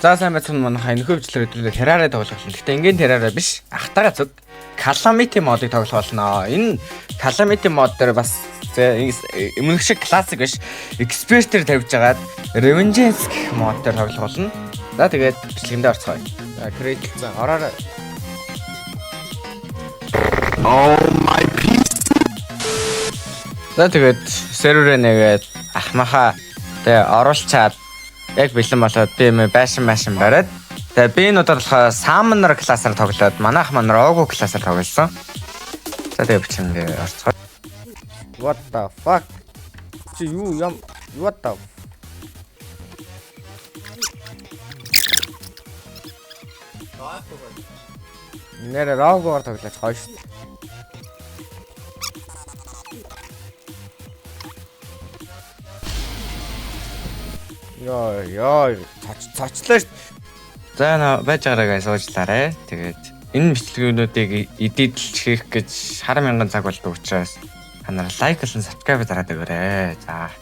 За сайн байцгаана манайха энэ хөвчлөр өдрөөр Terraria тоглох болно. Гэтэ ингийн Terraria биш. Ахтайгаа зүг Calamity модыг тоглох болно. Энэ Calamity мод дээр бас өмнөх шиг классик биш. Expert-ээр тавьж агаад Revengeance гэх мод дээр тоглох болно. За тэгээд бичлэгэндээ орцгоё. За create за ороор. Oh my piece. За тэгээд серверээ нэгээд ахмаха тэгээ оруулчаад яг бэлэн болоод би юм байшин бариад тэгээ би энэ удаа болохоор Summoner классаар тоглоод манайх Rogue классаар тоглосон. За тэгээ бичмээр орцгоо. What the fuck? Чи юу юм? What the? Нэр Rogue-оор тоглож хойш. Яа цочлоо ш. За байж байгаагаа суучлаарай. Тэгээд энэ бичлэгүүдийг эдитэлж хийх гэж 10,000 цаг болдог учраас та нар лайк болон subscribe дараад өгөөрэй. За.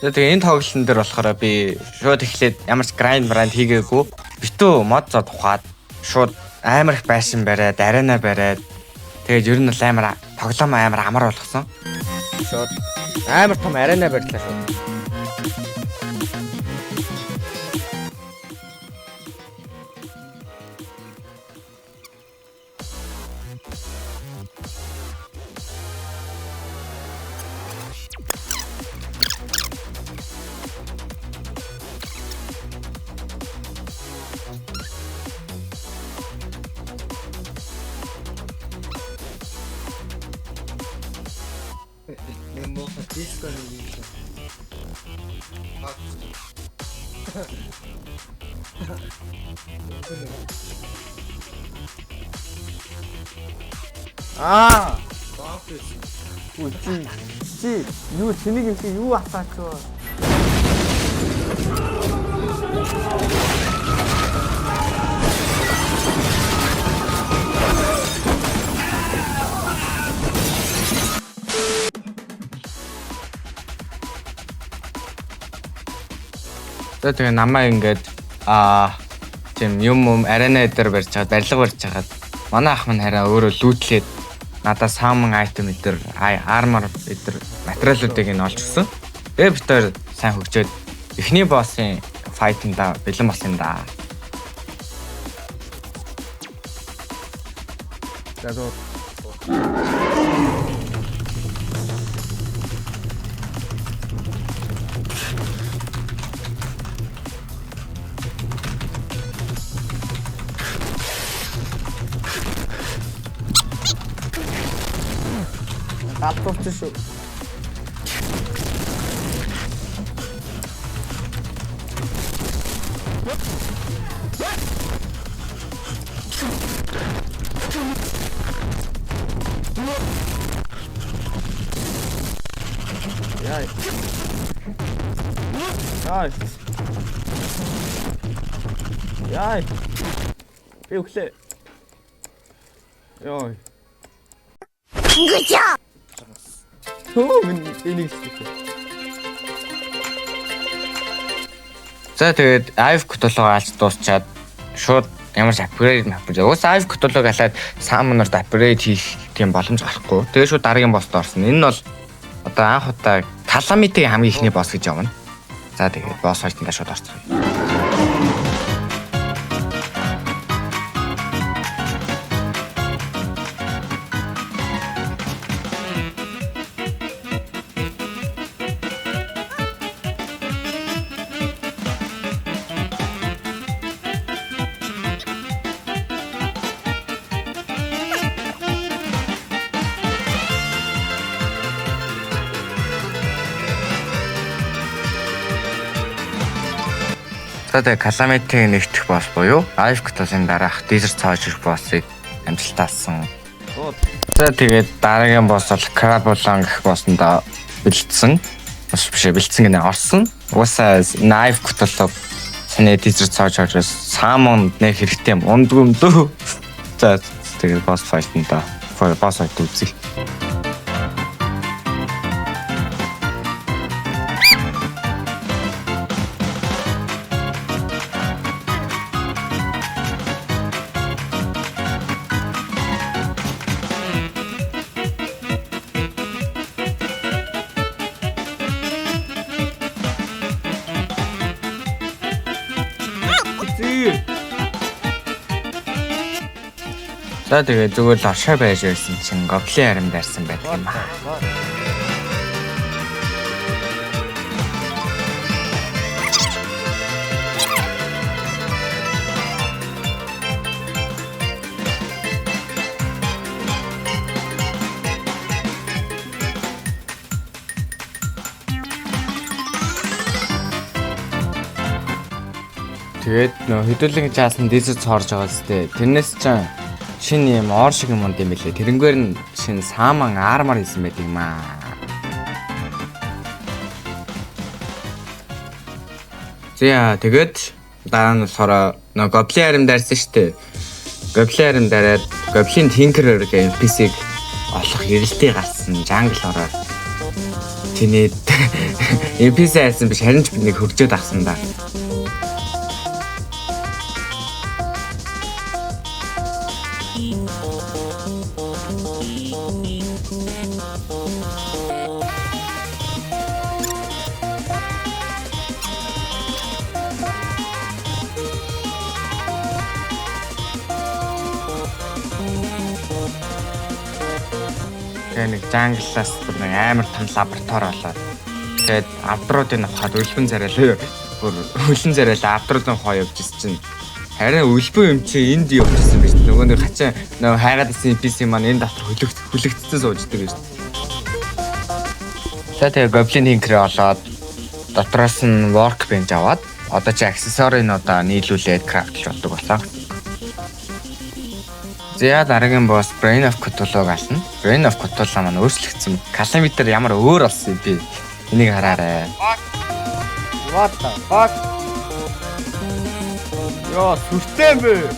Тэгээ энэ тоглолтын дээр болохоор би шууд эхлээд ямар ч grind хийгээгүй битүү мод зод ухаад шууд амар их байшин бариад арена бариад тэгээд ер нь бол амар тоглоом амар амар болгосон. Шууд амар том арена барьлаа шууд. Emo disco ni. Аа. Үгүй чи юу тэнийг юм чи юу асаач вэ? Тэгээ намаа ингээд тийм юм арена дээр барьж чаад барилга барьж чагаад манай ах мань хараа өөрөө лүүтлээд надад summon item эдэр armor эдэр материалуудыг нь олж өгсөн. Тэгээ бид хоёр сайн хөгжөөд эхний боссын fight-ында бэлэн болсон да. За дөө Аппорт шүү. Яа. Яа. Би өглөө. Йой. Гүчаа. За тэгээд Ив Cthulhu алж дуусчаад шууд ямар ч апгрейд мапж. Уус Ив Cthulhu галаад Summoner-д апгрейд хийх тийм боломж гарахгүй. Тэгээд шууд дараагийн босд орсон. Энэ нь бол одоо анх удаа Calamity хамгийн ихний босс гэж явна. За тэгээд босс хоёртандаа шууд орцгоё. За тэгээ Calamity нэгтгэх босс буюу Knife Cthulhu-ийн дараах Desert Soldier боссыг амжилттай алсан. За тэгээд дараагийн босс бол Crabulon гэх боссондоо бэлдсэн. Бэлдсэн гэнэ орсон. Уусаа Knife Cthulhu саний Desert Soldier-оос Summon нэг хэрэгтэй юм. Ундгүмдөө. За тэгээд босс fight-ында босс fight үзье. За тэгээ зүгээр л оршоо байж байсан чинь гоблин харим дайрсан байдаг юм аа. Тэгээд нөө хөдөлгөөн жаасан дизэс цоорж байгаа зү. Тэрнээс ч шинэ юм ор шиг юм юм лээ. Тэрнгээр нь шинэ Summon armor хийсэн байдаг юм аа. За тэгээд дараа нь болохоор нөө гоблин харим дайрсан штэ. Гоблин харим дараад гоблин Tinkerer гэх NPC-г олох эрэлтий гарсан jungle ороод тэний NPC хайсан биш харин ч бид нэг хөржөөд авсан да. Нэг жанглаас бүр амар том лаборатори болоод тэгээд авдруудыг авахад үлбэн царайлаа бүр хөлн царайлаа авдруудын хоо явж ирсэн чинь харин үлбэн юм чи энд явж ирсэн байж нөгөө нэг хачаа нөгөө хайгаад ирсэн NPC маань энэ дотор хүлэгдсэн сууждаг гэж. За тэгээд Goblin Tinker олоод дотроос нь workbench аваад одоо чи аксессуарынуудаа нийлүүлээд крафтлж болдог болоо. За дараагийн босс Brain of Cthulhu гална. Brain of Cthulhu маань өөрчлөгдсөн. Calamity ямар өөр болсон би энийг хараарай. What the fuck? Яа, сүртэй бэ?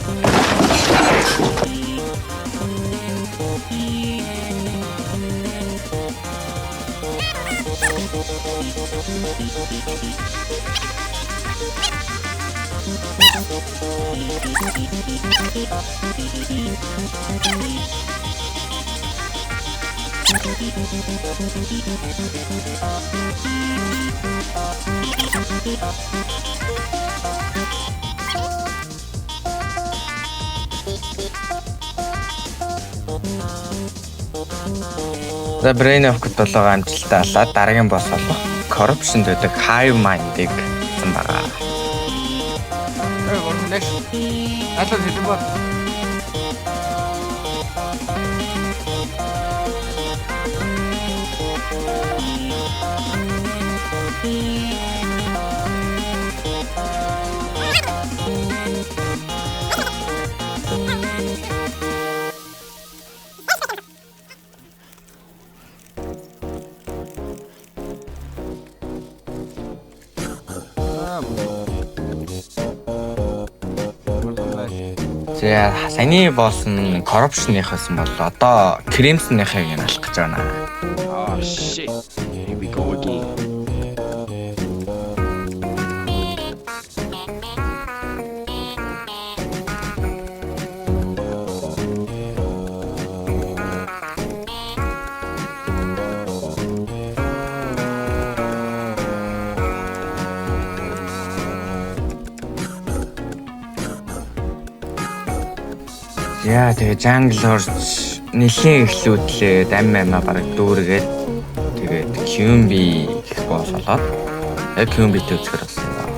The Brain of Cthulhu амжилттай алаад дараагийн босс болох Corruption гэдэг Hive Mind-ыг хийсэн байгаа. Атал хэлэн бод. За саяны босс нь Corruption-ийнх байсан бол одоо Crimson-ийнхыг юм алах гэж байна. Oh shit. Here we go again. Яа тэгээ jungle орж нэлийн эхлүүдлээ аммаа бараг дүүргээд тэгээд Qumbi гэх босс болоод яг Qumbi-тэй үзэхэр болсон байна.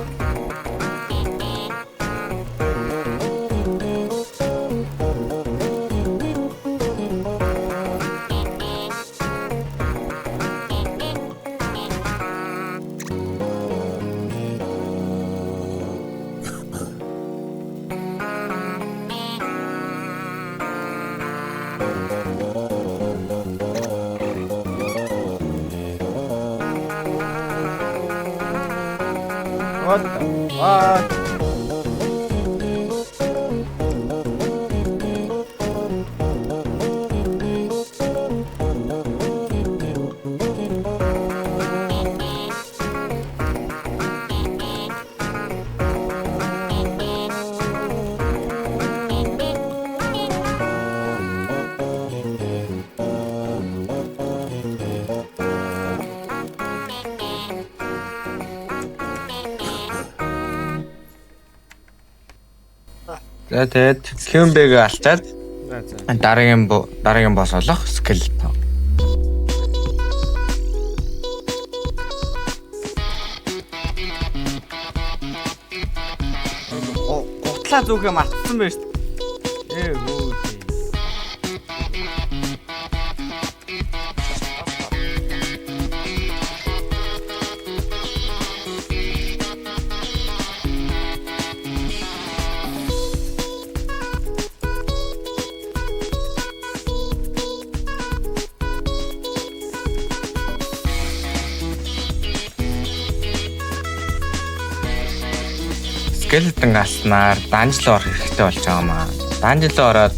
What the what? За тэгээд Кюмбэг алчаад дараагийн босс болох Скелетон. Гутлаа зүгээ мартсан байж. Хөө. Скелетон аснаар данжлоо орох хэрэгтэй болж байгаа маа. Данжлоо ороод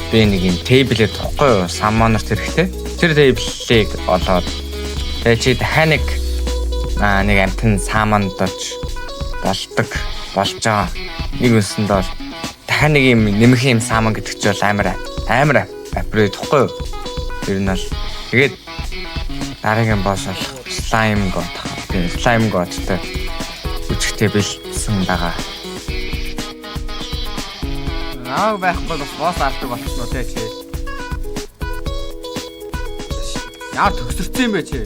би нэг юм тейблээ тухгүй юу? Саммонерт хэрэгтэй. Тэр тейблийг олоод тэгээ чи дахиад нэг амтэн саммонд болж байгаа. Нэг өсөнд бол дахиад нэг юм нэмэх юм саммон гэдэг чи бол амар апгрейд тухгүй юу? Тэр нь бол тэгээд дараагийн босс болох слайм годтой үжигтэй бэлдсэн байгаа. Наа байхгүй босс алдаг болчихно тий чи. Яа төгсөрсөн юм бэ чи?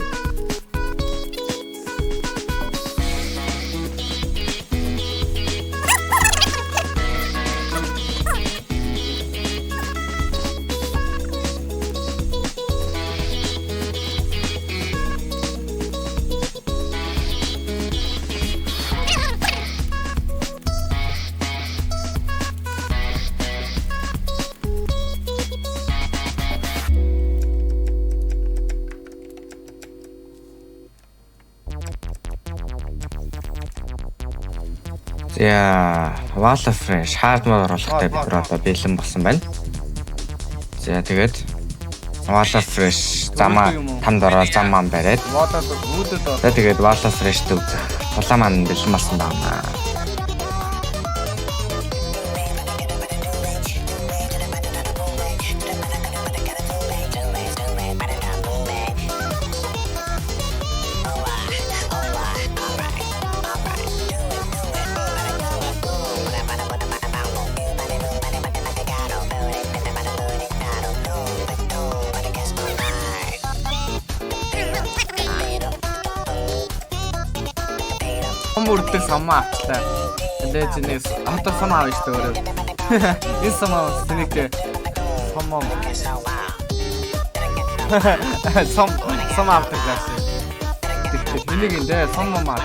За, Wall of Fresh hard mode оруулахтай бид нар одоо бэлэн болсон байна. За, тэгээд Wall of Fresh замаа тамд ороод зам маань бариад. За, тэгээд Wall of Fresh-тэй үзэх тулаан маань бэлэн болсон байна. Мөрдөл самаа авчлаа. Тэгээд зинээс одоо самаа авч шүү дээ. Энэ самаа тэнэг самаа. Самаа авчихлаа. Тэнийг энэ самаа маа.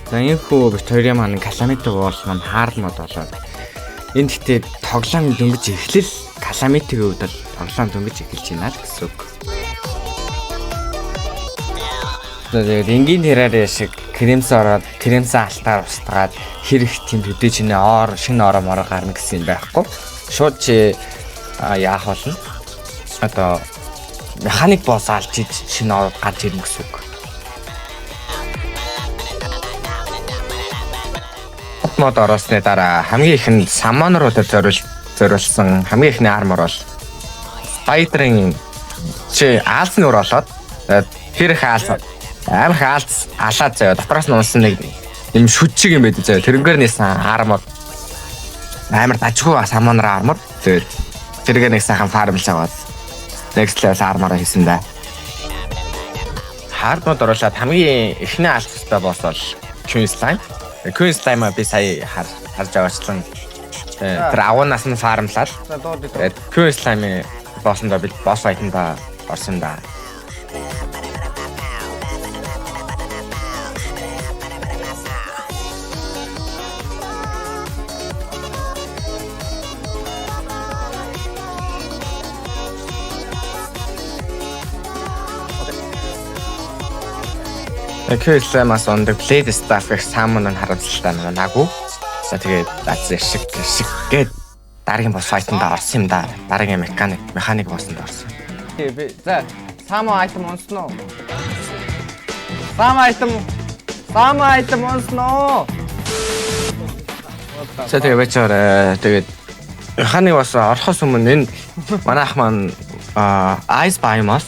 За энэ хөө Виктория маань каламитиг бол маань хаарл мод болоод. Энд гэтээ тоглоом дөнгөж эхлэл каламитигийн үед бол тоглоом дөнгөж эхэлж байна л гэсэн үг. Тэгээд энгийн террариа шиг кремс ороод кремсаа алтаар устгаад хэрэг тийм төдөө чинээ шинэ ороо мороо гарна гэсэн юм байхгүй. Шууд чи яах болно? Одоо механик босс алж шинэ ороод гарч ирнэ гэсэн үг. Мод ороосны дараа хамгийн ихэнд саммонеруудад зориулсан хамгийн ихний армор бол Spider-ийн чи аалсны өр болоод хэрэг амар хаалц алаад заяа дотроос нь унсан нэг юм шүд шиг юм байдаг заяа тэрнгээр нээсэн армор амар дажгүй саммонер армор тэгээд тэргээр нэг сайхан фармлж аваад next level армороо хийсэн да. Hard mode оруулаад хамгийн эхний алцтай босс бол Queen Slime. Queen Slime би сая харж байгаачлан тэр агуунаас нь фармлаад тэгээд Queen Slime боссондоо би босс файтанда орсон да. Кюлэмас on the blade staff гэх самон нь харамсалтай наагүй. За тэгээд шиг гээд дараагийн босс файтанд орсон юм да. Дараагийн механик боссонд орсон. За само айтем онсноо. Само айтем онсноо. За тэгээд вечер тэгээд механик босс орохоос өмнө энэ манайх маань ice biome-ос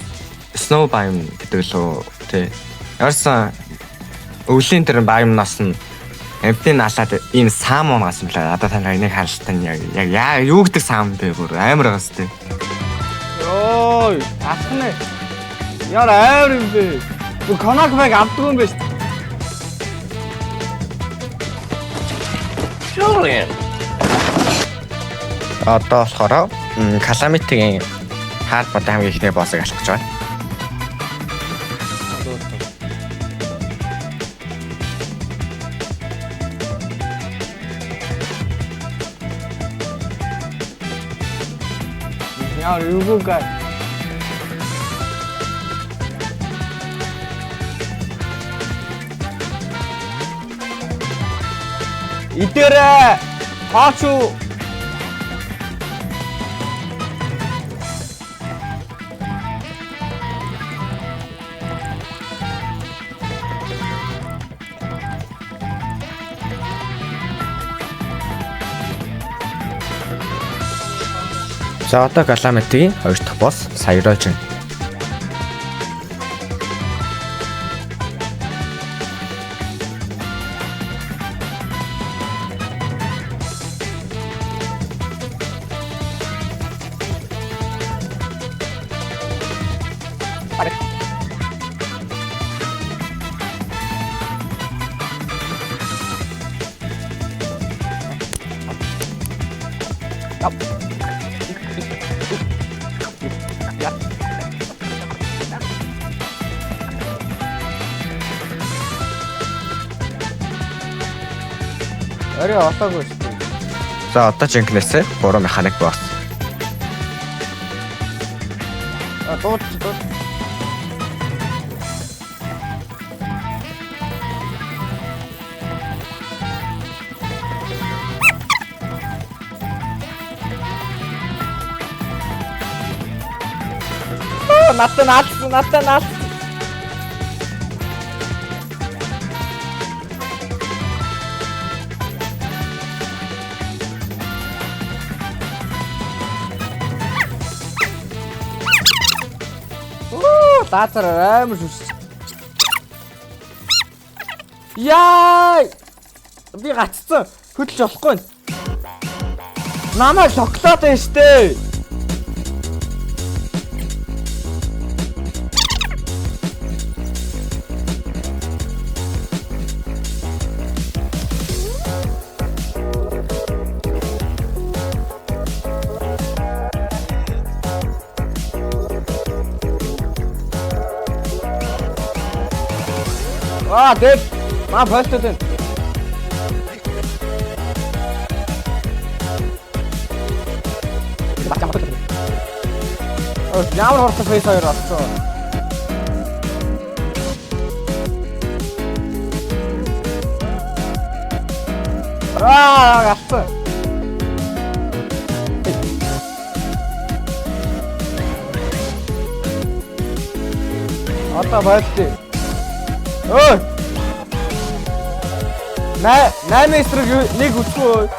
snow biome гэдэг лөө тий. Ярсан өвлийн тэр biome-наас нь эмтний наалаад ийм самон гасан мөлаа. Одоо танаа энийг хаалтан яг юу гэдэг сам бэ бүр амар байгаас тий. Ой, ахна. Яар амар юм бэ. Гү конак баг авдаг юм биш. Шоолын. Одоо болохоор Calamity-гийн хаад бод хамгийн ихний боссыг алах гэж байна. Яа юу гай. Идэрэ хачу. За одоо Calamity-ийн 2 дахь босс Sairojin. Арай отоогүй шүү дээ. За одоо жинкнээсээ 3 механик босс. Дууд. Натан. Таацаар амар шүс. Яй! Би гацсан. Хөдлөж болохгүй. Намайг шоколад байна штэ. Дэв. Маа болтод энэ. Ямар хортой фейс хоёр авчихсан. Гацсан. Одоо болтод. Ой. Наймын эсрэг нэг үтгөө.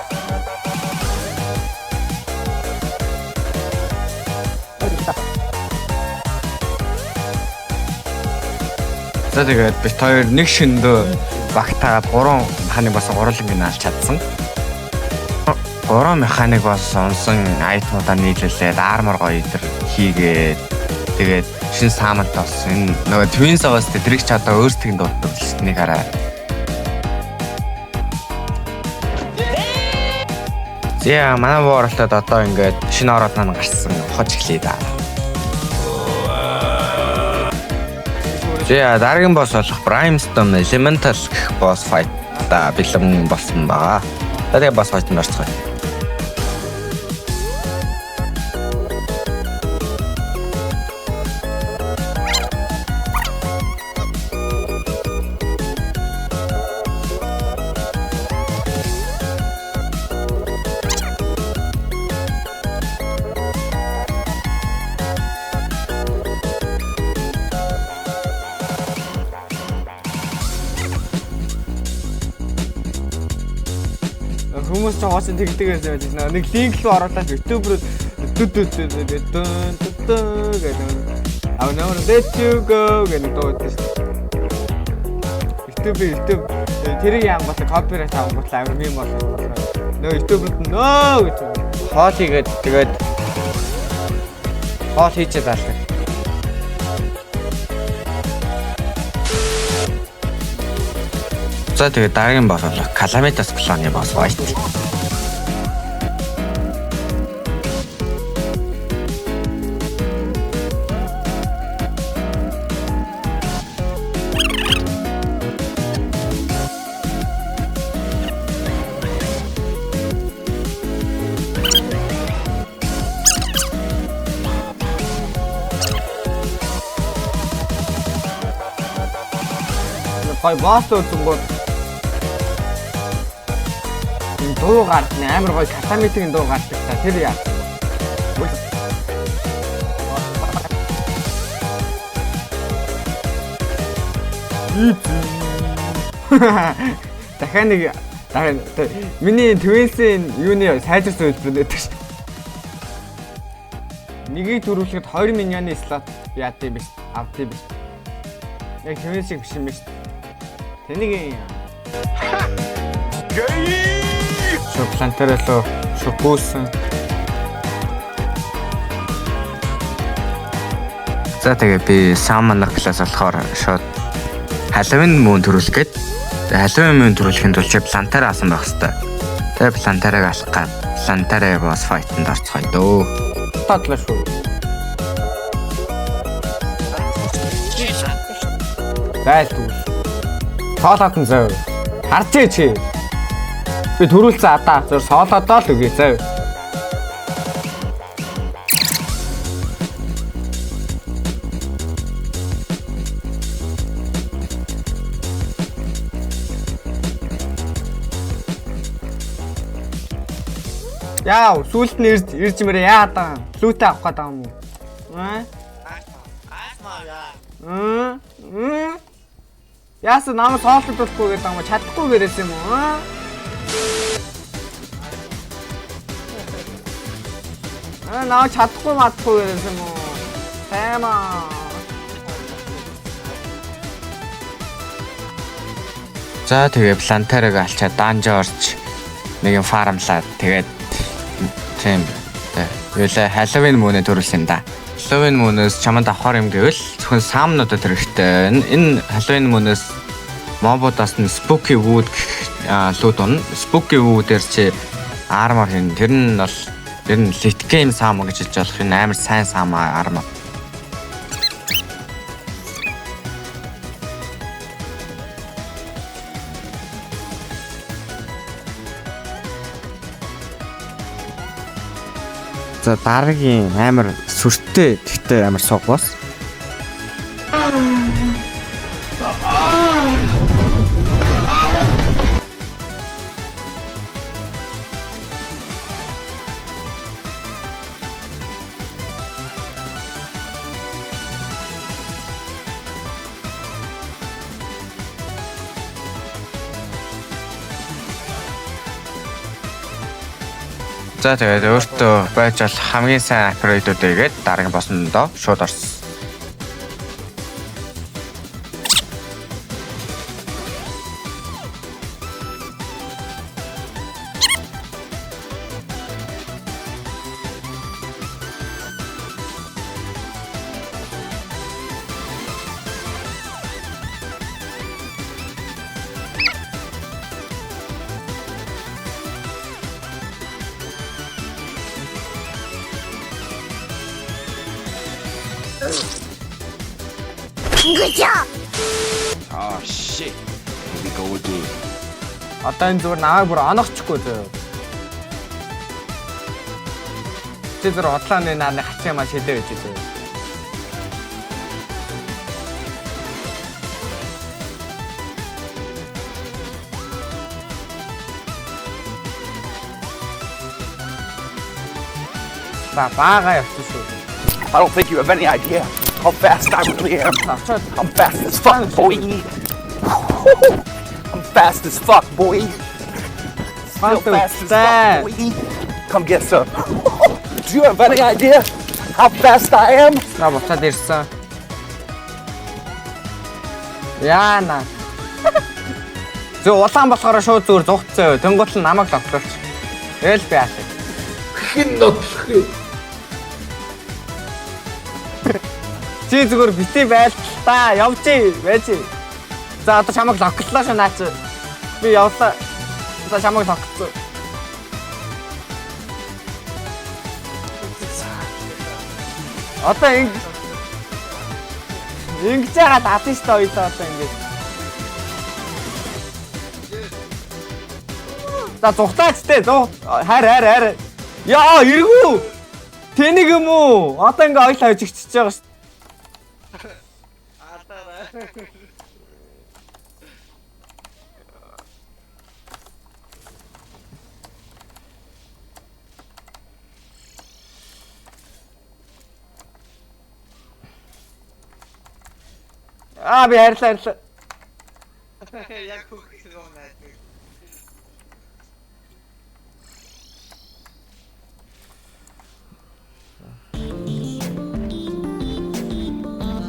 За тэгээд бит хоёр нэг шиндөө багтаад 3 механик бас гурлангийн наалж чадсан. 3 механик бас онсон айтмуудаа нийлүүлээд армор гоё идэр хийгээд тэгээд шин самант бас энэ нөгөө Twins аваас тэрийг ч одоо өөрсдийн дууддаг л нэг хараа. Зя манай бооролтод одоо ингээд шинэ ороод нан гарсан хож эхлэе да. Зя дараагийн босс болох Brimstone Elemental гэх босс файт та бэлэн болсон байгаа. Тэгээд босс файтанд орцгоё. ч хоосон тэгдэгээс яваад нэг линк рүү оруулаад YouTube руу гэдэг. I never let you go гэдэг дуудсан шүү. YouTube тэрийг яам болоо копирайт авах бодлоо амар мем болоо. Нөө YouTube-д нөө гэж хоол хийгээд тэгээд хоол хийчихэд алдаг. За тэгээд дараагийн бол Calamitas кланы босс байт. Гой босс үзэнгүүт энэ дуу гарсан амар гой Calamitas-ийн дуу гардаг та тэр яа. Дахиад миний Twins-ийн юуны сайжирсан хэлбэр нэтэж шүү. Нэгийг төрүүлэхэд 20 миньоны слот яадсан биш, авдсан биш. Яг Twins шиг биш юм биш. Тэнийг шоплантерэло шокусан. За тэгээ би Summoner класс болохоор шууд Halloween мөн төрүүлэх гээд Halloween мөн төрүүлэхэд бол чи Plantera асан байх хэвээр. Тэгээ Planterag алах гад Plantera boss fight-нд орцгоё дөө. Татлаа шүү. Зайлтгүй. Соолоод нь зөө. Харчээ чи. Би төрүүлсэн адаа зөв соолоодоо л үгүй зөө. Яа, сүулт нь ирж мэрэ яа даа. Лүүтэ авах гэдэг юм уу? Яасан намайг соолтод болохгүй гэдэг юм чадахгүй гэрээс юм уу? Наа чадахгүй матахгүй гэрээс юм уу? Тайма. За тэгээ Planterag алчаад данжаа орч нэг юм фармлаад тэгээд тийм юулаа Halloween мөнө төрүүлсэн да. Halloween мөнөөс чамд авахар юм гэвэл зөвхөн саамнуудад хэрэгтэй. Энэ Halloween мөнөөс мобудаас нь Spooky Wood лүүд он. Spooky Wood-ээр чи armor хийн. Тэр нь бол ер нь late game саам гэж хэлж болох энэ амар сайн саам armor. За дараагийн амар сүртэй тэгтээ амар сог бос. За тэгээд өөртөө байж бол хамгийн сайн апгрейдүүд игээд дараагийн боссондоо шууд орсон. Good job. Oh shit. Here we go again. Одоо энэ зүгээр наваа бүр оногчгүй зөө. Чи зөв одлооны нааны хачаа маш хэдэ байж зөө. Бага явсан шүү. I don't think you have any idea how fast I really am. I'm fast as fuck, boy. I'm fast as fuck, boy. still fast as fuck, boy. Come get some. Do you have any idea how fast I am? На буцаад ирсэн. Яана. Зөв улаан болохоор шууд зүгээр зугтцаа. Тэнгуут нь намайг лотлооч. Тэгэл би яах вэ? Хин нотлох юм. Чи зүгээр бити байл та явчих байж. За одоо чамайг локлоо шүү наач. Би явлаа. За чамайг локлоо. Одоо ингэж яагаад атсан шүү дээ ойлоо одоо ингэж. За зугтаач те зуг хайр. Яа эргүү. Тэнийг юм уу? Одоо ингэ ойлоо хожигчж байгаа шүү. Би хайрлаа. Яг хүүхдтэй юм байна.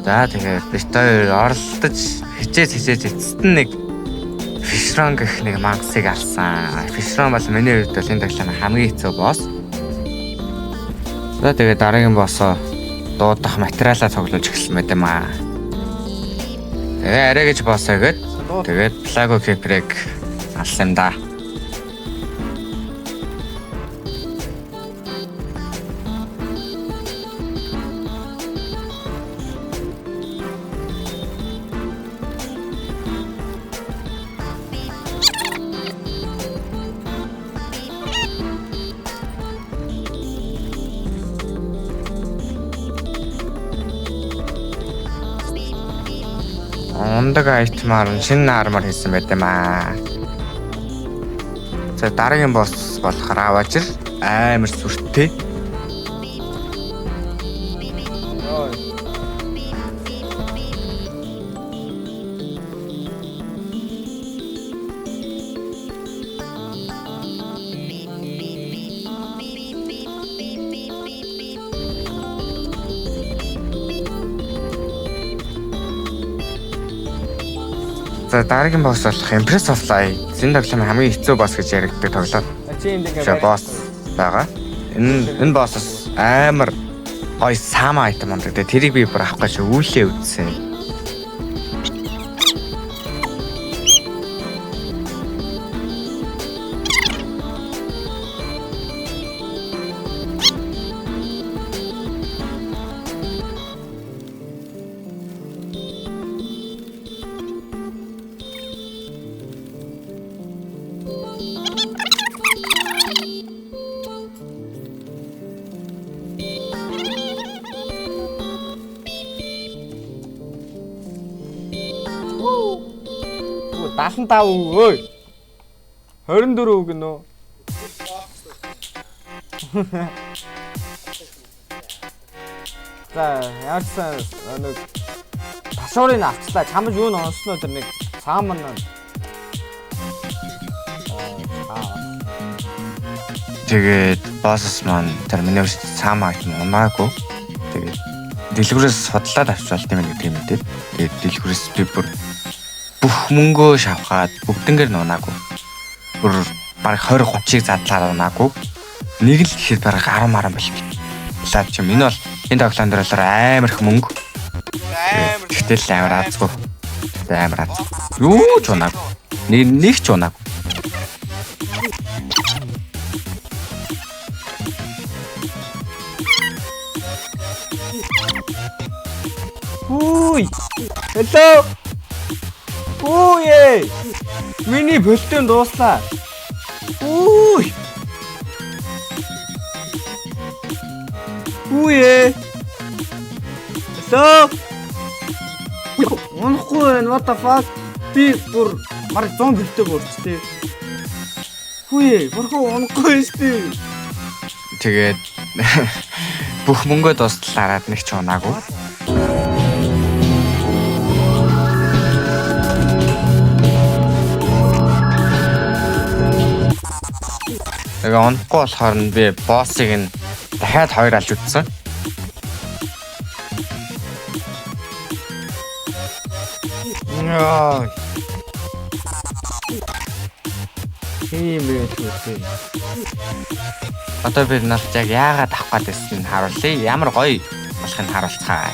За тэгээд бит хоёр оролдож хичээж эцэст нь нэг фишрон гэх нэг мангасыг алсан. Фишрон бол миний хувьд бол энэ тоглоом хамгийн хэцүү босс. За тэгээд дараагийн боссоо дуудах материалаа цуглуулж эхэлсэн байт юм аа. Тэгээ арай гэж боссоо гээд тэгээд Plago Keeper-ыг алсан юм да. Ундаг айтмаар шинэ армор хийсэн байт юм аа. За дараагийн босс болохоор аваажир амар сүртэй. За дараагийн босс болох Empress of Light. Энэ тоглоом хамгийн хэцүү босс гэж яригддаг тоглоом. Чи энд ингээ босс байгаа. Энэ босс амар гой сама айтем ондог. Тэрийг би бүр авах гэж үүлээ үзсэн. Даасан тав өөй. 24 гэнэ үү? За яарсан нэг ташуурыг авчлаа. Чамд юу н онсноо тэр нэг цаам мань. Тэгээд босс маань терминал цаам айтм унаагүй. Тэгээд дэлгүүрээс судлаад авчвал тийм нэг юм дээ. Тэгээд дэлгүүрээс би бүр бүх мөнгөө шавхаад бүгднгээр нунаагүй. Бүр баг 20-30-ыг задлаад унаагүй. Нэг л гэхэд баг 10 маран болчихлоо. Лаад чим энэ бол энэ тоглоом дээр бол амар их мөнгө. Тэгтэл амар азгүй. Амар аз. Юу ч унаагүй. Нэг ч унаагүй. Үй! Hello! Ой! Миний болтон дууслаа. Ой! Ой! Hello! Унахгүй what the fuck? Би бүр марг 100 бэлтэй болчтой. Ой, бурхан унахгүй шүү. Тэгээд бүх мөнгөө дуслаараад нэг ч унаагүй. Тэгээ унахгүй болохоор нь би боссыг нь дахиад 2 алж үтсэн. Яа. Хэмээтэй. Одоо бид нарт яг яагаад авах гэдгийг нь харуулъя. Ямар гоё болохыг харуулцгаая.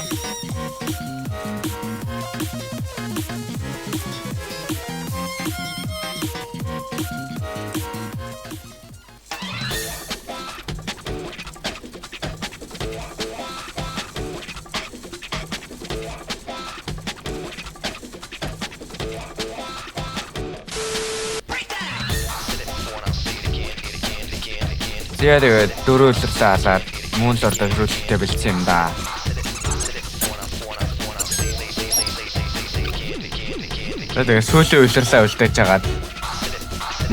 Тэгээд дөрөв үлрэлээ алаад мөн л ордог рүүлтэй бэлдсэн юм да. Тэгээд сүүлийн үлрэлээ үлдээж жагаад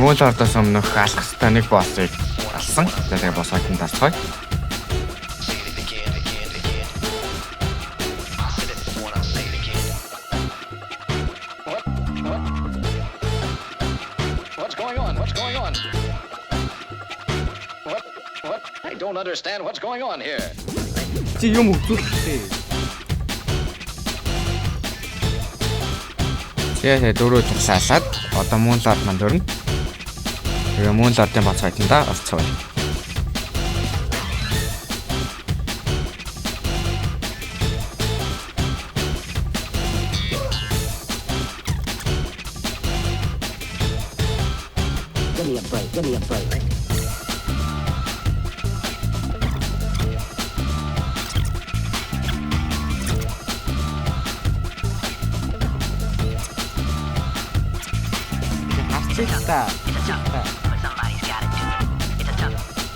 мөн л ордоос өмнөх алах хэвээр нэг боссыг алсан. Тэгээд босс хатан тасцгаая. Understand what's going on here. Чи юм үзүүлээ. Тэгээд дөрөв тусаалаад одоо мөн лорд манд өрнө. Тэгээ мөн лордын боц хайтанда орцгоё. Give me a break.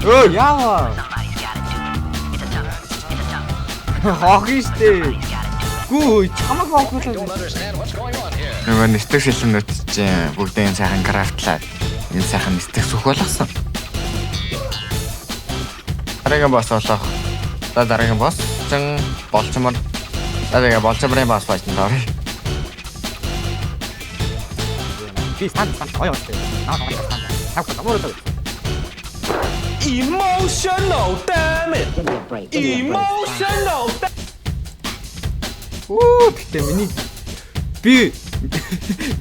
Өө яава. Хогиштэй. Гүү чамаг боохлоо. Нөгөө нэстэг шилмнүүд чинь бүгдийн сайхан крафтлаад энэ сайхан нэстэг сүх болгосон. Дараагийн босс болох. За дараагийн босс чин болчмор. Дараагийн болчморын босс байж энэ доор. Emotional damn it. Emotional. Оо гэтээ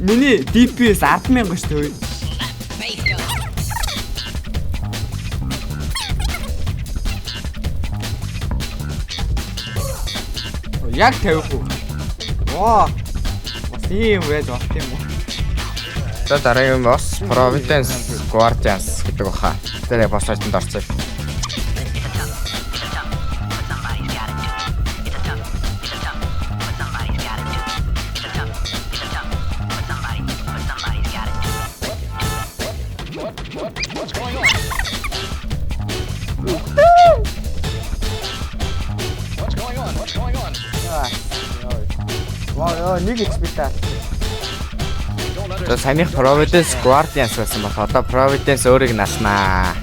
миний DPS 10,000 шүү дээ. Яг тавих уу? Оо. Бас ийм байж болох юм уу? За дараагийн босс Providence Guardians гэдэг баха. Тэр босс хайтанд орцсон. Вау, нэг HP таа. За санийх Providence Guardians байсан бол одоо Providence өөрийг наснаа.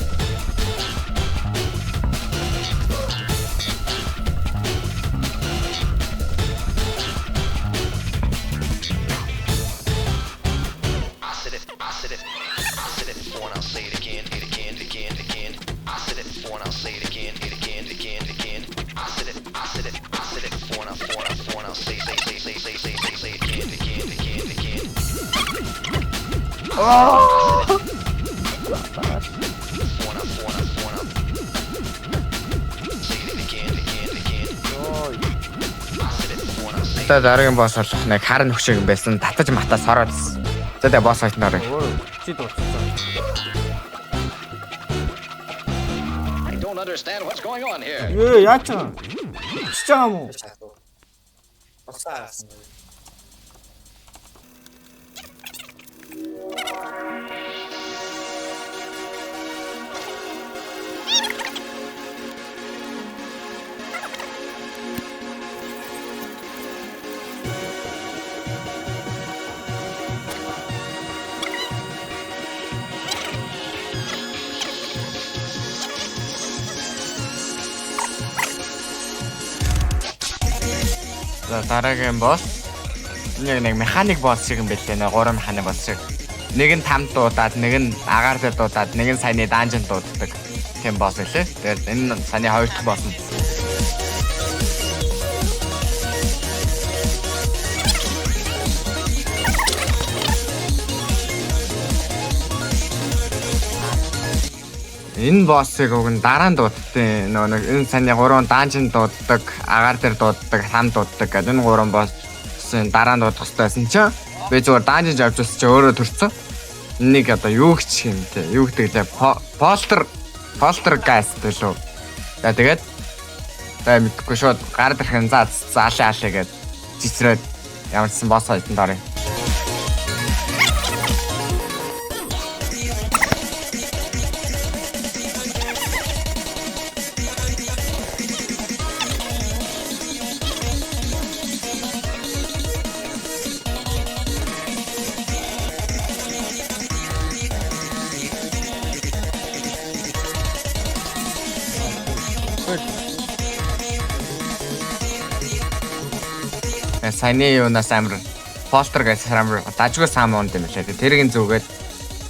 За дараагийн босс болох нэг хар нөхшиг юм байсан. Татаж матаас ороод. За тэгээ босс хайтанд орё. Чи дууссан. I don't understand what's going on here. Яач юм? Чиж байгаа юм уу? Босаас. За дараагийн босс нэг механик босс шиг юм байлээ нэ 3 механик босс шиг. нэг нь тамд дуудаад, нэг нь агаар дээр дуудаад, нэг нь саяны данжин дууддаг. Тийм босс лээ. Тэгээд энэ саяны хоёр дахь босс нь. Энэ боссыг уг нь дараа нь дуудтыг нэг энэ саяны 3 данжин дууддаг, агаар дээр дууддаг, хам дууддаг гэдэг энэ 3 боссын дараа нь дуудах хэрэгтэйсэн чинь би зүгээр данжин авч үзсэн чинь өөрөө төрцөн. Нэг одоо юу гэх юм те. Юу гэдэг лээ полтер гаст лөө. Тэгээд мэдгүй шууд гар дэрхэн заалаа гэд жицрээд ямарсан босс хайдан дорё. Саяны юунаас амар полтер гэж амар дажгүй сам онд юм лээ. Тэргийн зүгээд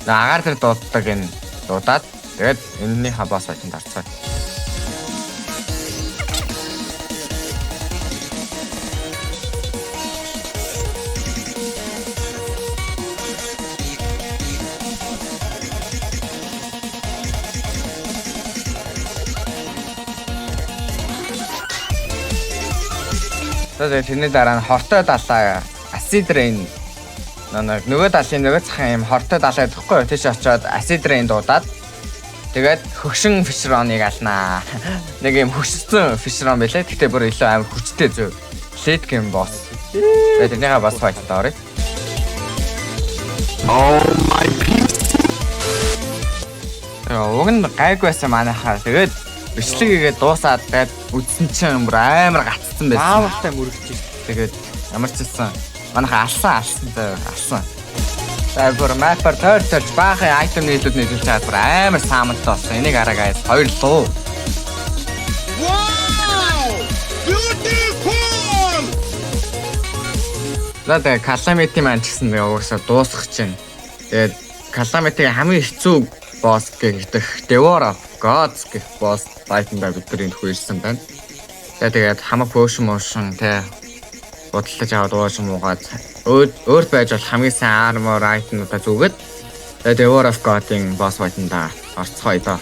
агаар дээр дууддаг энэ дуудаад тэгээд энэний хабаас байж тарцгаа. Тэгээд тэрний дараа нь хортой далаа acid rain нөгөө далын нөгөө цахан юм хортой далаа гэхгүй тийш очиод acid rain дуудаад тэгээд хөгшин фишроныг алнаа. Нэг юм хөшсөн фишрон байлаа. Гэтэ бүр илүү амар хүчтэй зөв. Late game boss. Тэгээд тэрнийхээ бас fight даарай. Oh my piece. Уг нь гайгүйсэн манайхаа. Тэгээд бичлэг игээд дуусаад тэгээд үдсэн чинь бүр амар гацсан байсан. Аавартай мөрөгч. Тэгээд ямар ч хэлсэн манайхаа алсан. За бүр map-аар тойрч баахан item нийлүүд нийлүүлж чаад бүр амар саамантай болсон. Энийг араа гайс хоёр луу. Wow! Beautiful! Тэгээд Calamity маань ч гэсэн уусаа дуусах чинь. Тэгээд Calamity-г хамгийн хэцүү boss гэх Devour of Gods гэх boss fight-ында бидний хөрсөн байна. Тэгээд хамаг potion motion те бодлож аваад ууш муугаад өөр байж бол хамгийн сайн armor item-уудаа зүгээд Devour of God-ийн boss fight-ында орцгоё доо.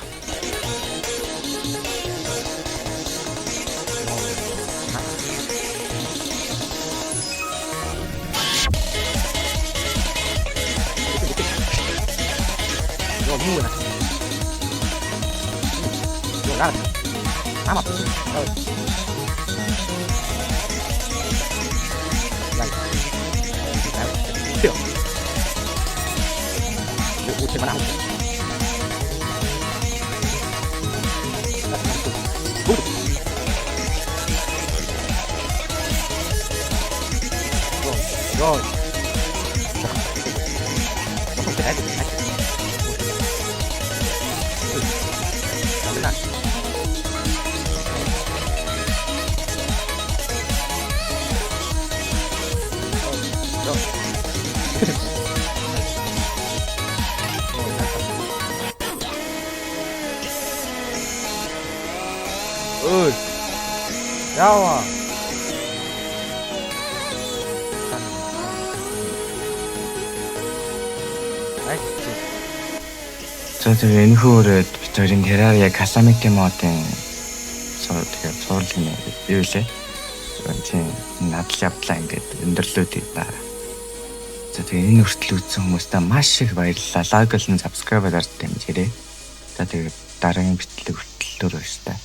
Ôi, đâu à? Тэгээд энэ хөөрөд бид хоёрын Terraria Calamity модын тэгээд цуурлын юу лээ. Тийм надл явдлаа ингээд өндөрлөөд байгаа. За тэгээд энэ хүртэл үзсэн хүмүүстээ маш их баярлалаа. Лайк болон subscribe дарж дэмжээрэй. За тэгээд дараагийн бичлэг хүртэл өрөөстэй.